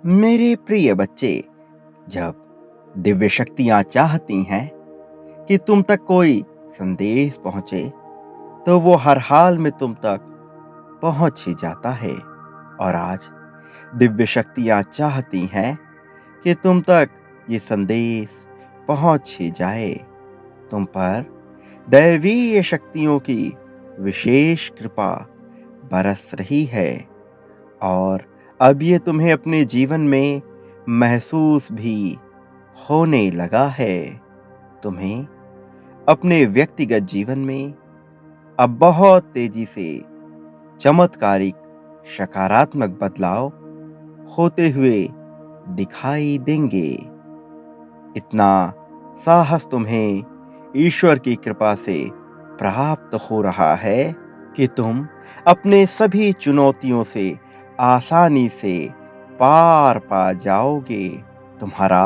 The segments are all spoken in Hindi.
मेरे प्रिय बच्चे, जब दिव्य शक्तियां चाहती हैं कि तुम तक कोई संदेश पहुंचे, तो वो हर हाल में तुम तक पहुंच ही जाता है। और आज दिव्य शक्तियां चाहती हैं कि तुम तक ये संदेश पहुंच ही जाए। तुम पर दैवीय शक्तियों की विशेष कृपा बरस रही है और अब ये तुम्हें अपने जीवन में महसूस भी होने लगा है। तुम्हें अपने व्यक्तिगत जीवन में अब बहुत तेजी से चमत्कारिक सकारात्मक बदलाव होते हुए दिखाई देंगे। इतना साहस तुम्हें ईश्वर की कृपा से प्राप्त हो रहा है कि तुम अपने सभी चुनौतियों से आसानी से पार पा जाओगे। तुम्हारा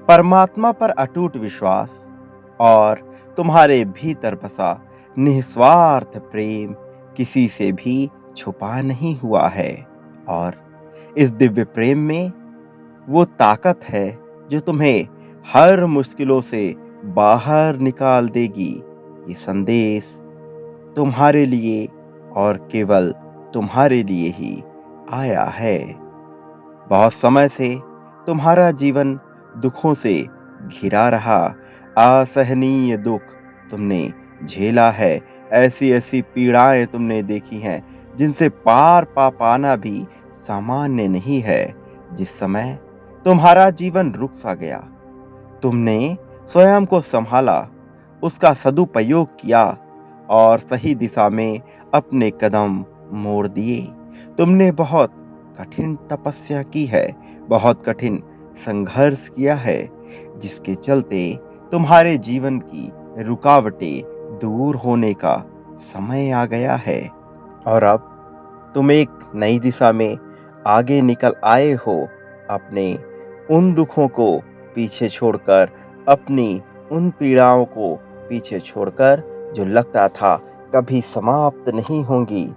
परमात्मा पर अटूट विश्वास और तुम्हारे भीतर बसा निस्वार्थ प्रेम किसी से भी छुपा नहीं हुआ है। और इस दिव्य प्रेम में वो ताकत है जो तुम्हें हर मुश्किलों से बाहर निकाल देगी। ये संदेश तुम्हारे लिए और केवल तुम्हारे लिए ही आया है। बहुत समय से तुम्हारा जीवन दुखों से घिरा रहा। असहनीय दुख तुमने झेला है। ऐसी ऐसी पीड़ाएं तुमने देखी हैं जिनसे पार पा पाना भी सामान्य नहीं है। जिस समय तुम्हारा जीवन रुक सा गया, तुमने स्वयं को संभाला, उसका सदुपयोग किया और सही दिशा में अपने कदम मोड़ दिए। तुमने बहुत कठिन तपस्या की है, बहुत कठिन संघर्ष किया है, जिसके चलते तुम्हारे जीवन की रुकावटें दूर होने का समय आ गया है। और अब तुम एक नई दिशा में आगे निकल आए हो। अपने उन दुखों को पीछे छोड़कर, अपनी उन पीड़ाओं को पीछे छोड़कर जो लगता था कभी समाप्त नहीं होंगी।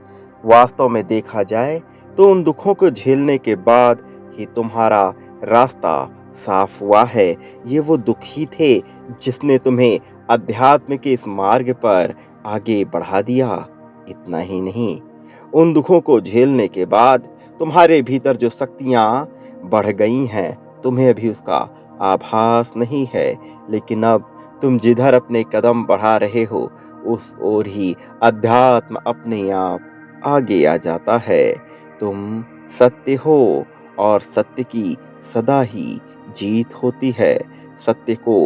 वास्तव में देखा जाए तो उन दुखों को झेलने के बाद ही तुम्हारा रास्ता साफ हुआ है। ये वो दुख ही थे जिसने तुम्हें अध्यात्म के इस मार्ग पर आगे बढ़ा दिया। इतना ही नहीं, उन दुखों को झेलने के बाद तुम्हारे भीतर जो शक्तियां बढ़ गई हैं, तुम्हें अभी उसका आभास नहीं है। लेकिन अब तुम जिधर अपने कदम बढ़ा रहे हो, उस ओर ही अध्यात्म अपने आप आगे आ जाता है। तुम सत्य हो और सत्य की सदा ही जीत होती है। सत्य को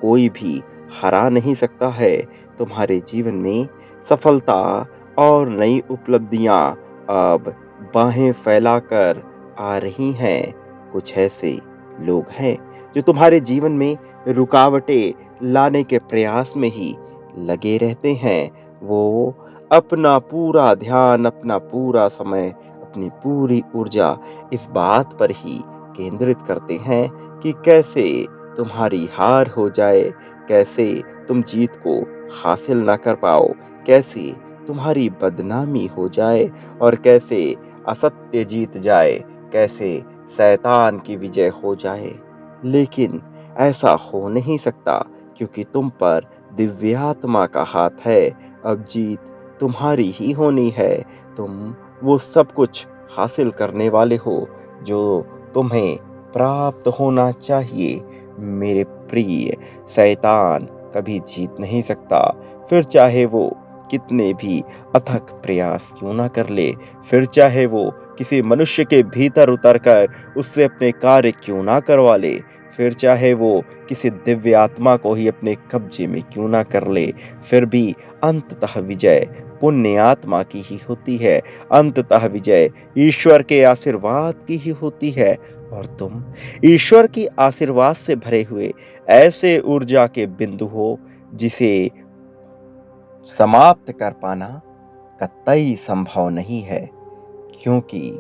कोई भी हरा नहीं सकता है। तुम्हारे जीवन में सफलता और नई उपलब्धियां अब बाहें फैलाकर आ रही हैं। कुछ ऐसे लोग हैं जो तुम्हारे जीवन में रुकावटें लाने के प्रयास में ही लगे रहते हैं। वो अपना पूरा ध्यान, अपना पूरा समय, अपनी पूरी ऊर्जा इस बात पर ही केंद्रित करते हैं कि कैसे तुम्हारी हार हो जाए, कैसे तुम जीत को हासिल ना कर पाओ, कैसे तुम्हारी बदनामी हो जाए और कैसे असत्य जीत जाए, कैसे शैतान की विजय हो जाए। लेकिन ऐसा हो नहीं सकता, क्योंकि तुम पर दिव्यात्मा का हाथ है। अब जीत तुम्हारी ही होनी है। तुम वो सब कुछ हासिल करने वाले हो जो तुम्हें प्राप्त होना चाहिए। मेरे प्रिय, शैतान कभी जीत नहीं सकता, फिर चाहे वो कितने भी अथक प्रयास क्यों ना कर ले, फिर चाहे वो किसी मनुष्य के भीतर उतरकर उससे अपने कार्य क्यों ना करवा ले, फिर चाहे वो किसी दिव्य आत्मा को ही अपने कब्जे में क्यों ना कर ले, फिर भी अंततः विजय पुण्य आत्मा की ही होती है। अंततः विजय ईश्वर के आशीर्वाद की ही होती है। और तुम ईश्वर की आशीर्वाद से भरे हुए ऐसे ऊर्जा के बिंदु हो जिसे समाप्त कर पाना कतई संभव नहीं है, क्योंकि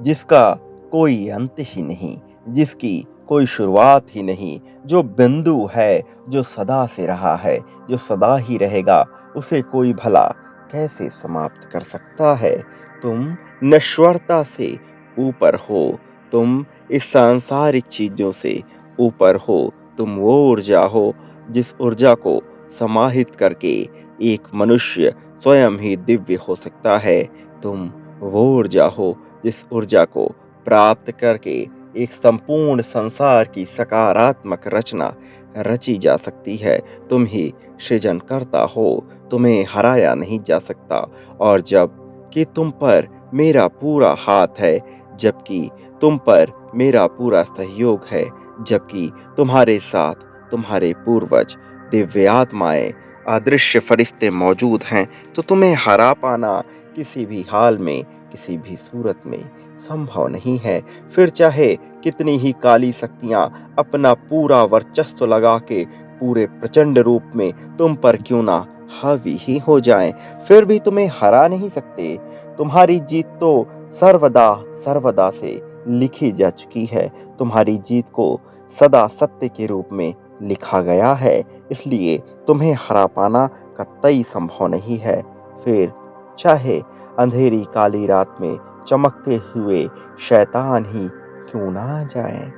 जिसका कोई अंत ही नहीं, जिसकी कोई शुरुआत ही नहीं, जो बिंदु है, जो सदा से रहा है, जो सदा ही रहेगा, उसे कोई भला कैसे समाप्त कर सकता है। तुम नश्वरता से ऊपर हो, तुम इस सांसारिक चीजों से ऊपर हो। तुम वो ऊर्जा हो जिस ऊर्जा को समाहित करके एक मनुष्य स्वयं ही दिव्य हो सकता है। तुम वो ऊर्जा हो जिस ऊर्जा को प्राप्त करके एक संपूर्ण संसार की सकारात्मक रचना रची जा सकती है। तुम ही सृजनकर्ता हो, तुम्हें हराया नहीं जा सकता। और जब कि तुम पर मेरा पूरा हाथ है, जबकि तुम पर मेरा पूरा सहयोग है, जबकि तुम्हारे साथ तुम्हारे पूर्वज, दिव्य आत्माएं, अदृश्य फरिश्ते मौजूद हैं, तो तुम्हें हरा पाना किसी भी हाल में, किसी भी सूरत में संभव नहीं है। फिर चाहे कितनी ही काली शक्तियां अपना पूरा वर्चस्व लगा के पूरे प्रचंड रूप में तुम पर क्यों ना हावी ही हो जाएं, फिर भी तुम्हें हरा नहीं सकते। तुम्हारी जीत तो सर्वदा सर्वदा से लिखी जा चुकी है। तुम्हारी जीत को सदा सत्य के रूप में लिखा गया है, इसलिए तुम्हें हरा पाना कतई संभव नहीं है। फिर चाहे अंधेरी काली रात में चमकते हुए शैतान ही क्यों ना आ जाएं।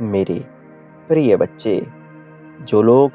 मेरे प्रिय बच्चे, जो लोग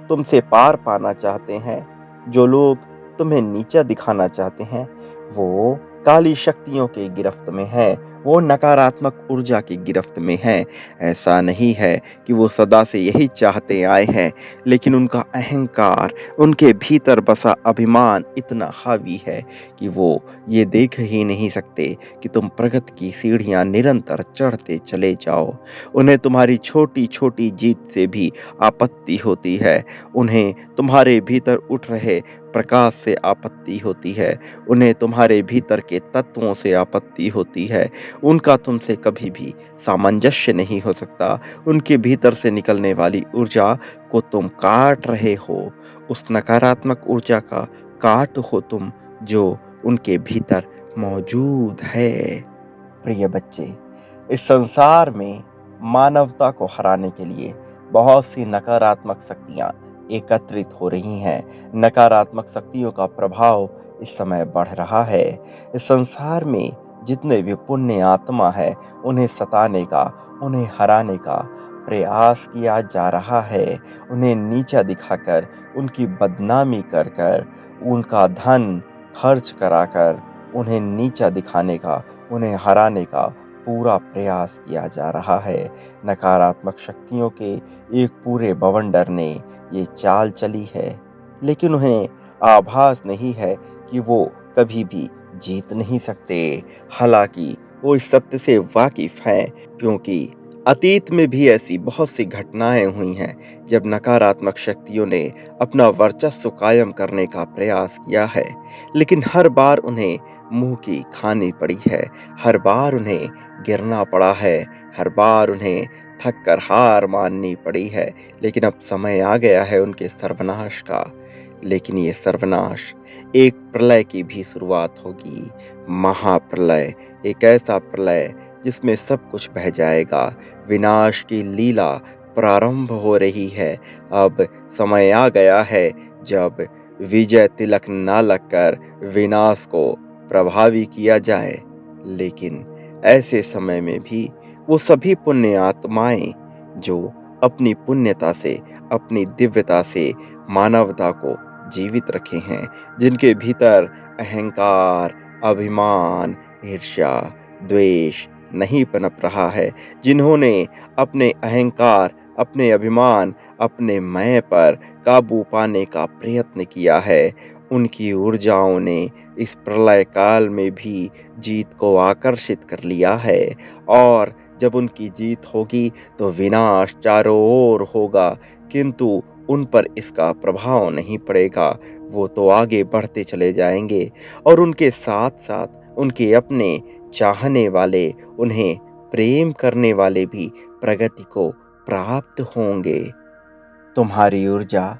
तुमसे पार पाना चाहते हैं, जो लोग तुम्हें नीचा दिखाना चाहते हैं, वो काली शक्तियों की गिरफ्त में हैं, वो नकारात्मक ऊर्जा की गिरफ्त में हैं। ऐसा नहीं है कि वो सदा से यही चाहते आए हैं, लेकिन उनका अहंकार, उनके भीतर बसा अभिमान इतना हावी है कि वो ये देख ही नहीं सकते कि तुम प्रगति की सीढ़ियां निरंतर चढ़ते चले जाओ। उन्हें तुम्हारी छोटी-छोटी जीत से भी आपत्ति होती है। उन्हें तुम्हारे भीतर उठ रहे प्रकाश से आपत्ति होती है। उन्हें तुम्हारे भीतर के तत्वों से आपत्ति होती है। उनका तुमसे कभी भी सामंजस्य नहीं हो सकता। उनके भीतर से निकलने वाली ऊर्जा को तुम काट रहे हो। उस नकारात्मक ऊर्जा का काट हो तुम, जो उनके भीतर मौजूद है। प्रिय बच्चे, इस संसार में मानवता को हराने के लिए बहुत सी नकारात्मक शक्तियां एकत्रित हो रही हैं। नकारात्मक शक्तियों का प्रभाव इस समय बढ़ रहा है। इस संसार में जितने भी पुण्य आत्मा है, उन्हें सताने का, उन्हें हराने का प्रयास किया जा रहा है। उन्हें नीचा दिखाकर, उनकी बदनामी कर कर, उनका धन खर्च कराकर उन्हें नीचा दिखाने का, उन्हें हराने का पूरा प्रयास किया जा रहा है। नकारात्मक शक्तियों के एक पूरे बवंडर ने ये चाल चली है, लेकिन उन्हें आभास नहीं है कि वो कभी भी जीत नहीं सकते। हालांकि वो इस सत्य से वाकिफ हैं, क्योंकि अतीत में भी ऐसी बहुत सी घटनाएं हुई हैं जब नकारात्मक शक्तियों ने अपना वर्चस्व कायम करने का प्रयास किया है, लेकिन हर बार उन्हें मुंह की खानी पड़ी है। हर बार उन्हें गिरना पड़ा है। हर बार उन्हें थक कर हार माननी पड़ी है। लेकिन अब समय आ गया है उनके सर्वनाश का। लेकिन ये सर्वनाश एक प्रलय की भी शुरुआत होगी। महाप्रलय, एक ऐसा प्रलय जिसमें सब कुछ बह जाएगा। विनाश की लीला प्रारंभ हो रही है। अब समय आ गया है जब विजय तिलक ना लगकर विनाश को प्रभावी किया जाए। लेकिन ऐसे समय में भी वो सभी पुण्य आत्माएं जो अपनी पुण्यता से, अपनी दिव्यता से मानवता को जीवित रखे हैं, जिनके भीतर अहंकार, अभिमान, ईर्ष्या, द्वेष नहीं पनप रहा है, जिन्होंने अपने अहंकार, अपने अभिमान, अपने मैं पर काबू पाने का प्रयत्न किया है, उनकी ऊर्जाओं ने इस प्रलय काल में भी जीत को आकर्षित कर लिया है। और जब उनकी जीत होगी तो विनाश चारों ओर होगा, किंतु उन पर इसका प्रभाव नहीं पड़ेगा। वो तो आगे बढ़ते चले जाएंगे और उनके साथ साथ उनके अपने चाहने वाले, उन्हें प्रेम करने वाले भी प्रगति को प्राप्त होंगे। तुम्हारी ऊर्जा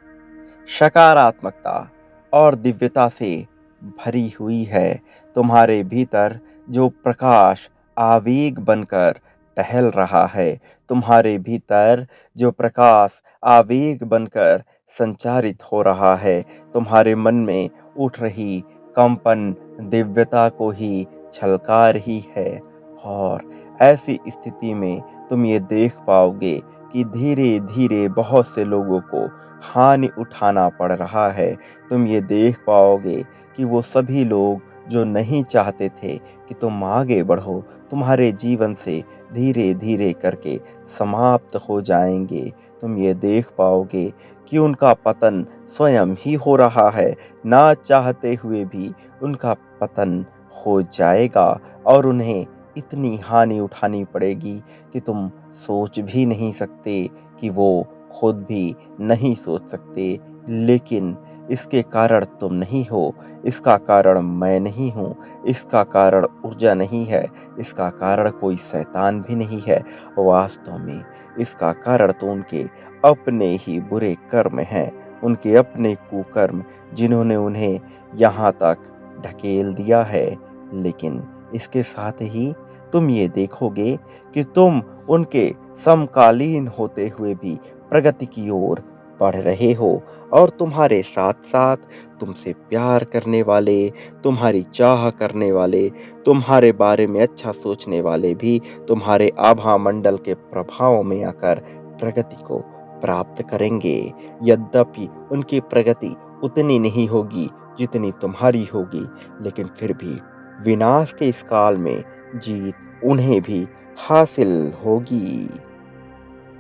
सकारात्मकता और दिव्यता से भरी हुई है। तुम्हारे भीतर जो प्रकाश आवेग बनकर टहल रहा है, तुम्हारे भीतर जो प्रकाश आवेग बनकर संचारित हो रहा है, तुम्हारे मन में उठ रही कंपन दिव्यता को ही छलका रही है। और ऐसी स्थिति में तुम ये देख पाओगे कि धीरे धीरे बहुत से लोगों को हानि उठाना पड़ रहा है। तुम ये देख पाओगे कि वो सभी लोग जो नहीं चाहते थे कि तुम आगे बढ़ो, तुम्हारे जीवन से धीरे धीरे करके समाप्त हो जाएंगे। तुम ये देख पाओगे कि उनका पतन स्वयं ही हो रहा है, ना चाहते हुए भी उनका पतन हो जाएगा और उन्हें इतनी हानि उठानी पड़ेगी कि तुम सोच भी नहीं सकते, कि वो खुद भी नहीं सोच सकते। लेकिन इसके कारण तुम नहीं हो, इसका कारण मैं नहीं हूँ, इसका कारण ऊर्जा नहीं है, इसका कारण कोई शैतान भी नहीं है। वास्तव में इसका कारण तो उनके अपने ही बुरे कर्म हैं, उनके अपने कुकर्म, जिन्होंने उन्हें यहाँ तक ढकेल दिया है। लेकिन इसके साथ ही तुम ये देखोगे कि तुम उनके समकालीन होते हुए भी प्रगति की ओर बढ़ रहे हो और तुम्हारे साथ साथ तुमसे प्यार करने वाले, तुम्हारी चाह करने वाले, तुम्हारे बारे में अच्छा सोचने वाले भी तुम्हारे आभा मंडल के प्रभाव में आकर प्रगति को प्राप्त करेंगे। यद्यपि उनकी प्रगति उतनी नहीं होगी जितनी तुम्हारी होगी, लेकिन फिर भी विनाश के इस काल में जीत उन्हें भी हासिल होगी।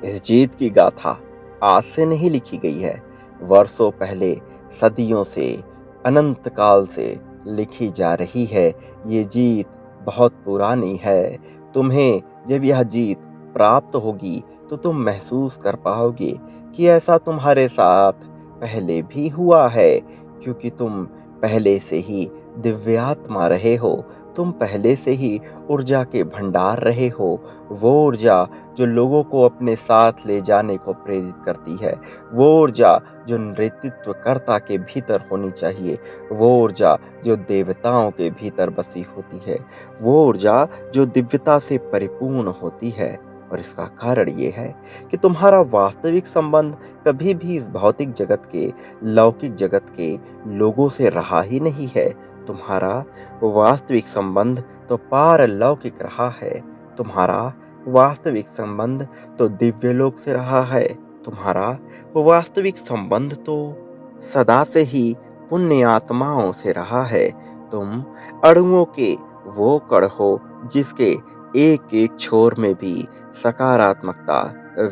इस जीत की गाथा आज से नहीं लिखी गई है, वर्षों पहले, सदियों से, अनंत काल से लिखी जा रही है। ये जीत बहुत पुरानी है। तुम्हें जब यह जीत प्राप्त होगी तो तुम महसूस कर पाओगे कि ऐसा तुम्हारे साथ पहले भी हुआ है, क्योंकि तुम पहले से ही दिव्यात्मा रहे हो, तुम पहले से ही ऊर्जा के भंडार रहे हो। वो ऊर्जा जो लोगों को अपने साथ ले जाने को प्रेरित करती है, वो ऊर्जा जो नेतृत्वकर्ता के भीतर होनी चाहिए, वो ऊर्जा जो देवताओं के भीतर बसी होती है, वो ऊर्जा जो दिव्यता से परिपूर्ण होती है। और इसका कारण ये है कि तुम्हारा वास्तविक संबंध कभी भी इस भौतिक जगत के, लौकिक जगत के लोगों से रहा ही नहीं है। तुम्हारा वास्तविक संबंध तो पारलौकिक रहा है। तुम्हारा वास्तविक संबंध तो दिव्य लोक से रहा है। तुम्हारा वास्तविक संबंध तो सदा से ही पुण्य आत्माओं से रहा है। तुम अणुओं के वो कण हो जिसके एक एक छोर में भी सकारात्मकता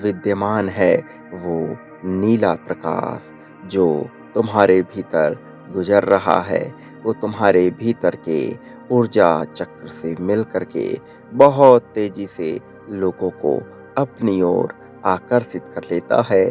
विद्यमान है। वो नीला प्रकाश जो तुम्हारे भीतर गुजर रहा है, वो तुम्हारे भीतर के ऊर्जा चक्र से मिल करके बहुत तेजी से लोगों को अपनी ओर आकर्षित कर लेता है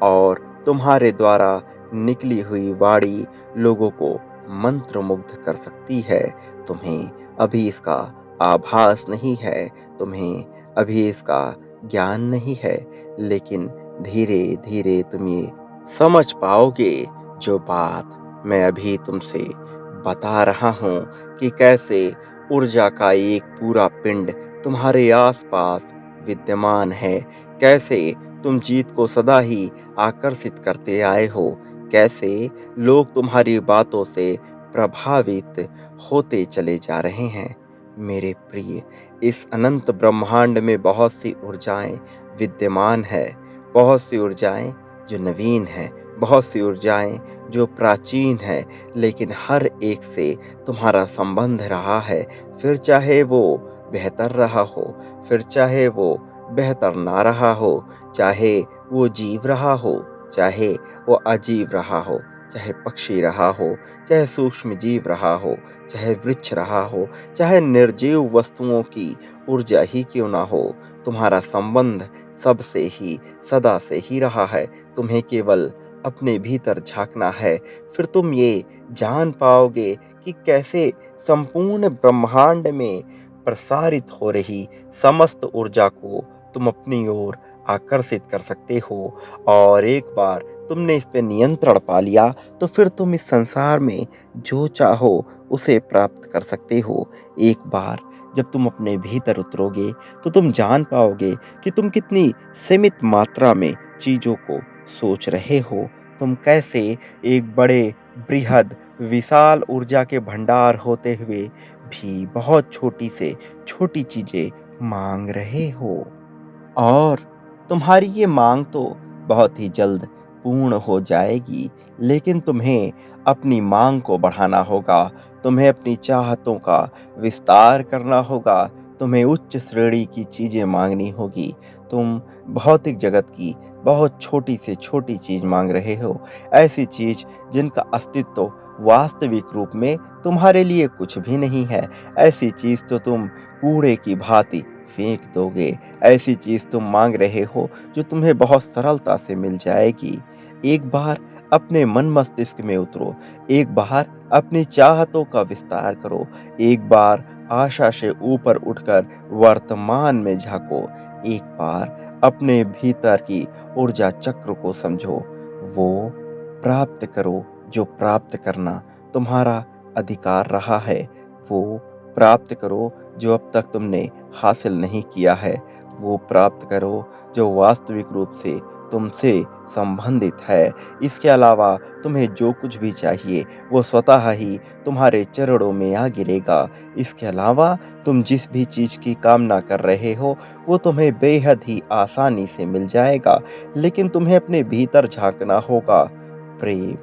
और तुम्हारे द्वारा निकली हुई वाणी लोगों को मंत्रमुग्ध कर सकती है। तुम्हें अभी इसका आभास नहीं है, तुम्हें अभी इसका ज्ञान नहीं है, लेकिन धीरे धीरे तुम ये समझ पाओगे जो बात मैं अभी तुमसे बता रहा हूँ, कि कैसे ऊर्जा का एक पूरा पिंड तुम्हारे आसपास विद्यमान है, कैसे तुम जीत को सदा ही आकर्षित करते आए हो, कैसे लोग तुम्हारी बातों से प्रभावित होते चले जा रहे हैं। मेरे प्रिय, इस अनंत ब्रह्मांड में बहुत सी ऊर्जाएं विद्यमान है, बहुत सी ऊर्जाएं जो नवीन हैं, बहुत सी ऊर्जाएं जो प्राचीन है, लेकिन हर एक से तुम्हारा संबंध रहा है। फिर चाहे वो बेहतर रहा हो, फिर चाहे वो बेहतर ना रहा हो, चाहे वो जीव रहा हो, चाहे वो अजीब रहा हो, चाहे पक्षी रहा हो, चाहे सूक्ष्म जीव रहा हो, चाहे वृक्ष रहा हो, चाहे निर्जीव वस्तुओं की ऊर्जा ही क्यों ना हो, तुम्हारा संबंध सबसे ही सदा से ही रहा है। तुम्हें केवल अपने भीतर झांकना है, फिर तुम ये जान पाओगे कि कैसे संपूर्ण ब्रह्मांड में प्रसारित हो रही समस्त ऊर्जा को तुम अपनी ओर आकर्षित कर सकते हो। और एक बार तुमने इस पे नियंत्रण पा लिया तो फिर तुम इस संसार में जो चाहो उसे प्राप्त कर सकते हो। एक बार जब तुम अपने भीतर उतरोगे तो तुम जान पाओगे कि तुम कितनी सीमित मात्रा में चीजों को सोच रहे हो। तुम कैसे एक बड़े बृहद विशाल ऊर्जा के भंडार होते हुए भी बहुत छोटी से छोटी चीजें मांग रहे हो। और तुम्हारी ये मांग तो बहुत ही जल्द पूर्ण हो जाएगी, लेकिन तुम्हें अपनी मांग को बढ़ाना होगा, तुम्हें अपनी चाहतों का विस्तार करना होगा, तुम्हें उच्च श्रेणी की चीज़ें माँगनी होगी। तुम भौतिक जगत की बहुत छोटी से छोटी चीज़ माँग रहे हो, ऐसी चीज़ जिनका अस्तित्व वास्तविक रूप में तुम्हारे लिए कुछ भी नहीं है, ऐसी चीज़ तो तुम कूड़े की भांति फेंक दोगे। ऐसी चीज़ तुम माँग रहे हो जो तुम्हें बहुत सरलता से मिल जाएगी। एक बार अपने मन मस्तिष्क में उतरो, एक बार अपनी चाहतों का विस्तार करो, एक बार आशा से ऊपर उठकर वर्तमान में झाँको, एक बार अपने भीतर की ऊर्जा चक्र को समझो। वो प्राप्त करो जो प्राप्त करना तुम्हारा अधिकार रहा है, वो प्राप्त करो जो अब तक तुमने हासिल नहीं किया है, वो प्राप्त करो जो वास्तविक रूप से तुमसे संबंधित है। इसके अलावा तुम्हें जो कुछ भी चाहिए वो स्वतः ही तुम्हारे चरणों में आ गिरेगा। इसके अलावा तुम जिस भी चीज़ की कामना कर रहे हो वो तुम्हें बेहद ही आसानी से मिल जाएगा। लेकिन तुम्हें अपने भीतर झाँकना होगा। प्रेम,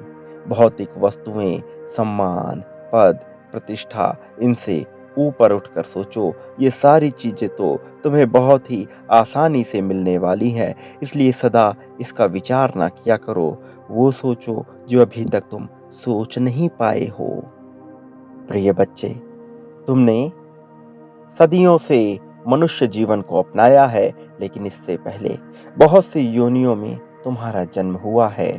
भौतिक वस्तुएं, सम्मान, पद, प्रतिष्ठा, इनसे ऊपर उठकर सोचो। ये सारी चीज़ें तो तुम्हें बहुत ही आसानी से मिलने वाली हैं, इसलिए सदा इसका विचार ना किया करो। वो सोचो जो अभी तक तुम सोच नहीं पाए हो। प्रिय बच्चे, तुमने सदियों से मनुष्य जीवन को अपनाया है, लेकिन इससे पहले बहुत सी योनियों में तुम्हारा जन्म हुआ है।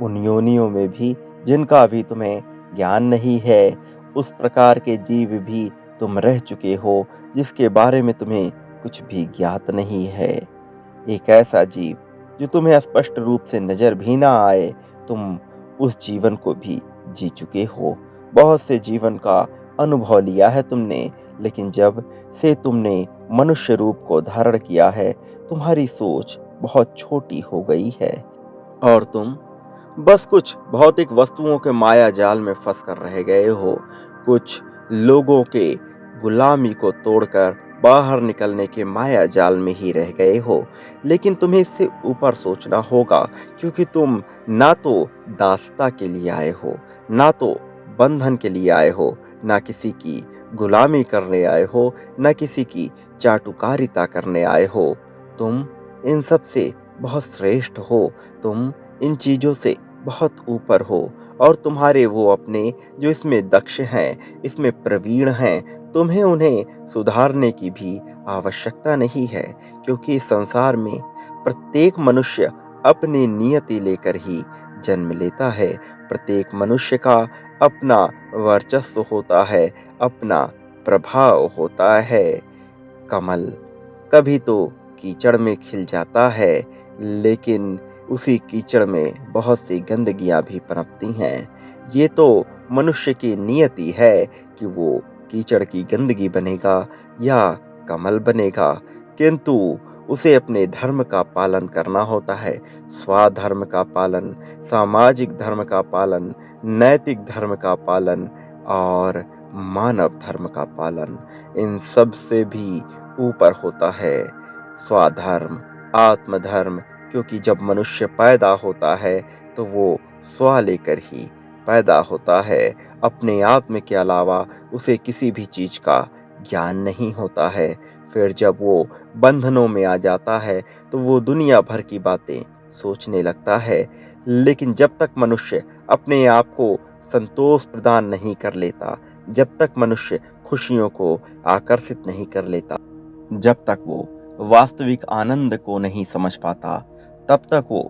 उन योनियों में भी जिनका अभी तुम्हें ज्ञान नहीं है, उस प्रकार के जीव भी तुम रह चुके हो जिसके बारे में तुम्हें कुछ भी ज्ञात नहीं है। एक ऐसा जीव जो तुम्हें स्पष्ट रूप से नजर भी ना आए, तुम उस जीवन को भी जी चुके हो। बहुत से जीवन का अनुभव लिया है तुमने, लेकिन जब से तुमने मनुष्य रूप को धारण किया है, तुम्हारी सोच बहुत छोटी हो गई है और तुम बस कुछ भौतिक वस्तुओं के माया जाल में फंस कर रह गए हो। कुछ लोगों के गुलामी को तोड़कर बाहर निकलने के माया जाल में ही रह गए हो। लेकिन तुम्हें इससे ऊपर सोचना होगा, क्योंकि तुम ना तो दासता के लिए आए हो, ना तो बंधन के लिए आए हो, ना किसी की गुलामी करने आए हो, ना किसी की चाटुकारिता करने आए हो। तुम इन सब से बहुत श्रेष्ठ हो। तुम इन चीज़ों से बहुत ऊपर हो और तुम्हारे वो अपने जो इसमें दक्ष हैं, इसमें प्रवीण हैं, तुम्हें उन्हें सुधारने की भी आवश्यकता नहीं है, क्योंकि इस संसार में प्रत्येक मनुष्य अपनी नियति लेकर ही जन्म लेता है। प्रत्येक मनुष्य का अपना वर्चस्व होता है, अपना प्रभाव होता है। कमल कभी तो कीचड़ में खिल जाता है, लेकिन उसी कीचड़ में बहुत सी गंदगियां भी पनपती हैं। ये तो मनुष्य की नियति है कि वो कीचड़ की गंदगी बनेगा या कमल बनेगा, किंतु उसे अपने धर्म का पालन करना होता है। स्वाधर्म का पालन, सामाजिक धर्म का पालन, नैतिक धर्म का पालन और मानव धर्म का पालन, इन सब से भी ऊपर होता है स्वधर्म, आत्मधर्म। क्योंकि जब मनुष्य पैदा होता है तो वो स्व लेकर ही पैदा होता है। अपने आत्म के अलावा उसे किसी भी चीज का ज्ञान नहीं होता है। फिर जब वो बंधनों में आ जाता है तो वो दुनिया भर की बातें सोचने लगता है। लेकिन जब तक मनुष्य अपने आप को संतोष प्रदान नहीं कर लेता, जब तक मनुष्य खुशियों को आकर्षित नहीं कर लेता, जब तक वो वास्तविक आनंद को नहीं समझ पाता, तब तक वो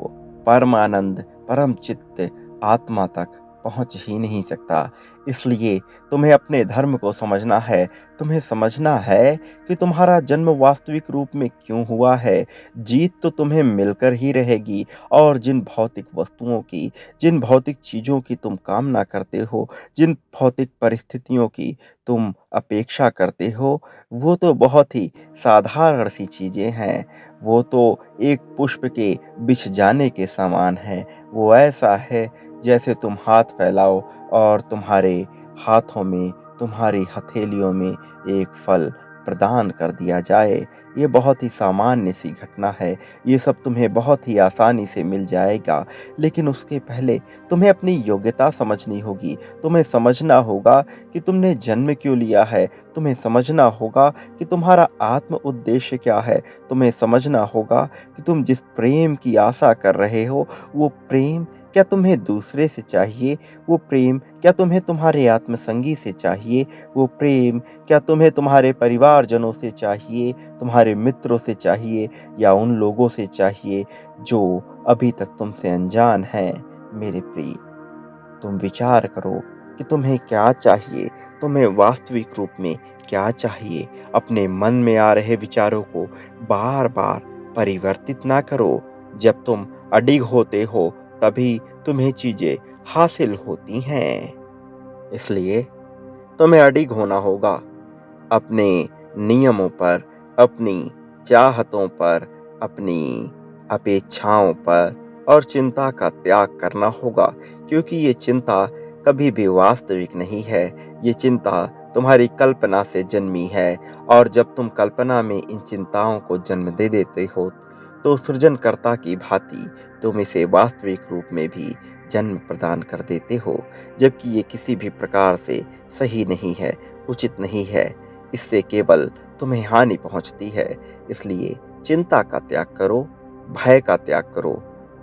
परम आनंद, परम चित्त आत्मा तक पहुंच ही नहीं सकता। इसलिए तुम्हें अपने धर्म को समझना है। तुम्हें समझना है कि तुम्हारा जन्म वास्तविक रूप में क्यों हुआ है। जीत तो तुम्हें मिलकर ही रहेगी, और जिन भौतिक वस्तुओं की, जिन भौतिक चीज़ों की तुम कामना करते हो, जिन भौतिक परिस्थितियों की तुम अपेक्षा करते हो, वो तो बहुत ही साधारण सी चीज़ें हैं। वो तो एक पुष्प के बिछ जाने के समान है। वो ऐसा है जैसे तुम हाथ फैलाओ और तुम्हारे हाथों में, तुम्हारी हथेलियों में एक फल प्रदान कर दिया जाए। ये बहुत ही सामान्य सी घटना है, ये सब तुम्हें बहुत ही आसानी से मिल जाएगा। लेकिन उसके पहले तुम्हें अपनी योग्यता समझनी होगी, तुम्हें समझना होगा कि तुमने जन्म क्यों लिया है, तुम्हें समझना होगा कि तुम्हारा आत्म उद्देश्य क्या है, तुम्हें समझना होगा कि तुम जिस प्रेम की आशा कर रहे हो, वो प्रेम क्या तुम्हें दूसरे से चाहिए, वो प्रेम क्या तुम्हें तुम्हारे आत्मसंगी से चाहिए, वो प्रेम क्या तुम्हें तुम्हारे परिवारजनों से चाहिए, तुम्हारे मित्रों से चाहिए या उन लोगों से चाहिए जो अभी तक तुमसे अनजान हैं। मेरे प्रिय, तुम विचार करो कि तुम्हें क्या चाहिए, तुम्हें वास्तविक रूप में क्या चाहिए। अपने मन में आ रहे विचारों को बार बार परिवर्तित ना करो। जब तुम अडिग होते हो तभी तुम्हें चीजें हासिल होती हैं। इसलिए तुम्हें अडिग होना होगा अपने नियमों पर, अपनी चाहतों पर, अपनी अपेक्षाओं पर, और चिंता का त्याग करना होगा, क्योंकि ये चिंता कभी भी वास्तविक नहीं है। ये चिंता तुम्हारी कल्पना से जन्मी है, और जब तुम कल्पना में इन चिंताओं को जन्म दे देते हो, तो सृजनकर्ता की भांति तुम इसे वास्तविक रूप में भी जन्म प्रदान कर देते हो, जबकि ये किसी भी प्रकार से सही नहीं है, उचित नहीं है। इससे केवल तुम्हें हानि पहुंचती है। इसलिए चिंता का त्याग करो, भय का त्याग करो,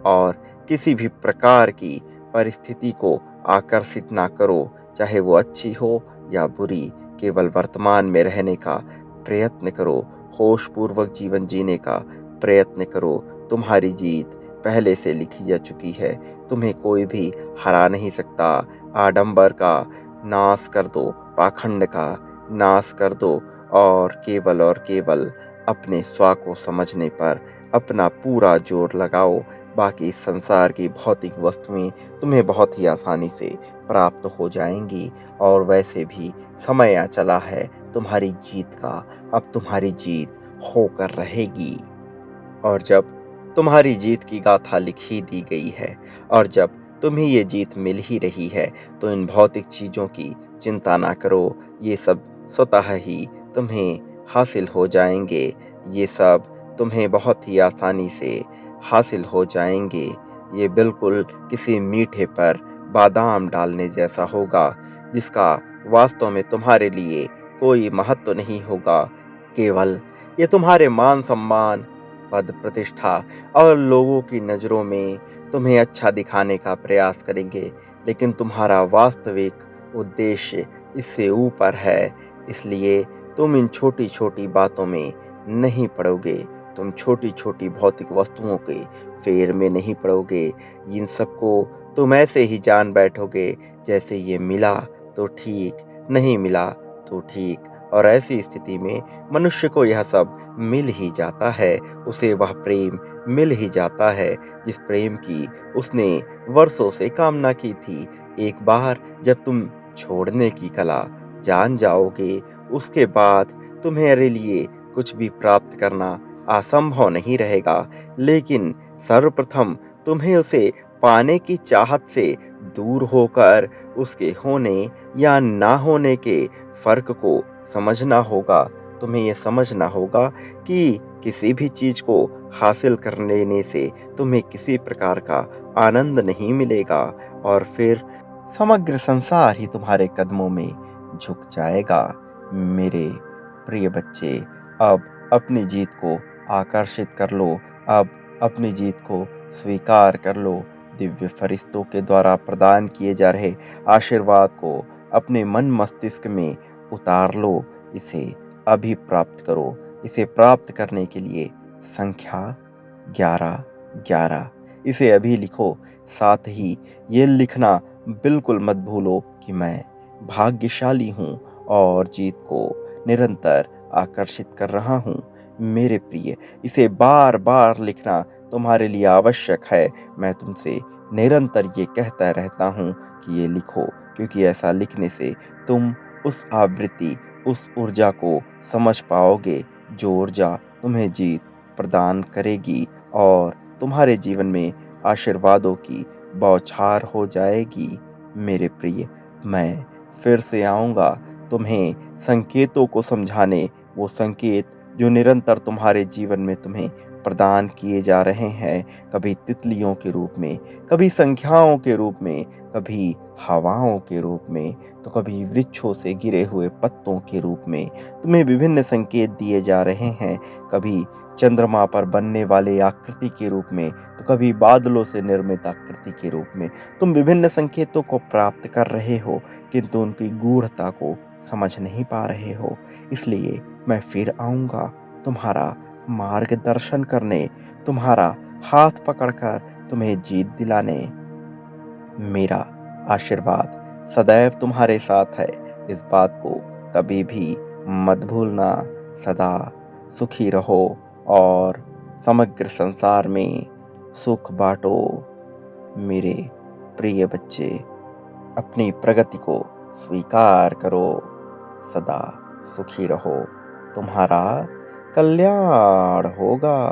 और किसी भी प्रकार की परिस्थिति को आकर्षित ना करो, चाहे वो अच्छी हो या बुरी। केवल वर्तमान में रहने का प्रयत्न करो, होश पूर्वक जीवन जीने का प्रयत्न करो। तुम्हारी जीत पहले से लिखी जा चुकी है, तुम्हें कोई भी हरा नहीं सकता। आडंबर का नाश कर दो, पाखंड का नाश कर दो, और केवल अपने स्व को समझने पर अपना पूरा जोर लगाओ। बाकी इस संसार की भौतिक वस्तुएं तुम्हें बहुत ही आसानी से प्राप्त हो जाएंगी, और वैसे भी समय आ चला है तुम्हारी जीत का। अब तुम्हारी जीत होकर रहेगी। और जब तुम्हारी जीत की गाथा लिख ही दी गई है, और जब तुम्हें ये जीत मिल ही रही है, तो इन भौतिक चीज़ों की चिंता ना करो। ये सब स्वतः ही तुम्हें हासिल हो जाएंगे। ये सब तुम्हें बहुत ही आसानी से हासिल हो जाएंगे। ये बिल्कुल किसी मीठे पर बादाम डालने जैसा होगा, जिसका वास्तव में तुम्हारे लिए कोई महत्व नहीं होगा। केवल ये तुम्हारे मान सम्मान, पद प्रतिष्ठा और लोगों की नज़रों में तुम्हें अच्छा दिखाने का प्रयास करेंगे, लेकिन तुम्हारा वास्तविक उद्देश्य इससे ऊपर है। इसलिए तुम इन छोटी छोटी बातों में नहीं पड़ोगे, तुम छोटी छोटी भौतिक वस्तुओं के फेर में नहीं पड़ोगे। इन सबको तुम ऐसे ही जान बैठोगे जैसे ये मिला तो ठीक, नहीं मिला तो ठीक। और ऐसी स्थिति में मनुष्य को यह सब मिल ही जाता है, उसे वह प्रेम मिल ही जाता है जिस प्रेम की उसने वर्षों से कामना की थी। एक बार जब तुम छोड़ने की कला जान जाओगे, उसके बाद तुम्हारे लिए कुछ भी प्राप्त करना असंभव नहीं रहेगा। लेकिन सर्वप्रथम तुम्हें उसे पाने की चाहत से दूर होकर उसके होने या ना होने के फर्क को समझना होगा। तुम्हें यह समझना होगा कि किसी भी चीज को हासिल कर लेने से तुम्हें किसी प्रकार का आनंद नहीं मिलेगा, और फिर समग्र संसार ही तुम्हारे कदमों में झुक जाएगा। मेरे प्रिय बच्चे, अब अपनी जीत को आकर्षित कर लो, अब अपनी जीत को स्वीकार कर लो। दिव्य फरिश्तों के द्वारा प्रदान किए जा रहे आशीर्वाद को अपने मन मस्तिष्क में उतार लो। इसे अभी प्राप्त करो। इसे प्राप्त करने के लिए संख्या 11 11 इसे अभी लिखो। साथ ही ये लिखना बिल्कुल मत भूलो कि मैं भाग्यशाली हूँ और जीत को निरंतर आकर्षित कर रहा हूँ। मेरे प्रिय, इसे बार बार लिखना तुम्हारे लिए आवश्यक है। मैं तुमसे निरंतर ये कहता रहता हूँ कि ये लिखो, क्योंकि ऐसा लिखने से तुम उस आवृत्ति, उस ऊर्जा को समझ पाओगे जो ऊर्जा तुम्हें जीत प्रदान करेगी, और तुम्हारे जीवन में आशीर्वादों की बौछार हो जाएगी। मेरे प्रिय, मैं फिर से आऊँगा तुम्हें संकेतों को समझाने, वो संकेत जो निरंतर तुम्हारे जीवन में तुम्हें प्रदान किए जा रहे हैं, कभी तितलियों के रूप में, कभी संख्याओं के रूप में, कभी हवाओं के रूप में, तो कभी वृक्षों से गिरे हुए पत्तों के रूप में तुम्हें विभिन्न संकेत दिए जा रहे हैं। कभी चंद्रमा पर बनने वाले आकृति के रूप में, तो कभी बादलों से निर्मित आकृति के रूप में तुम विभिन्न संकेतों को प्राप्त कर रहे हो, किंतु उनकी गूढ़ता को समझ नहीं पा रहे हो। इसलिए मैं फिर आऊँगा तुम्हारा मार्गदर्शन करने, तुम्हारा हाथ पकड़कर तुम्हें जीत दिलाने। मेरा आशीर्वाद सदैव तुम्हारे साथ है, इस बात को कभी भी मत भूलना। सदा सुखी रहो और समग्र संसार में सुख बांटो। मेरे प्रिय बच्चे, अपनी प्रगति को स्वीकार करो, सदा सुखी रहो, तुम्हारा कल्याण होगा।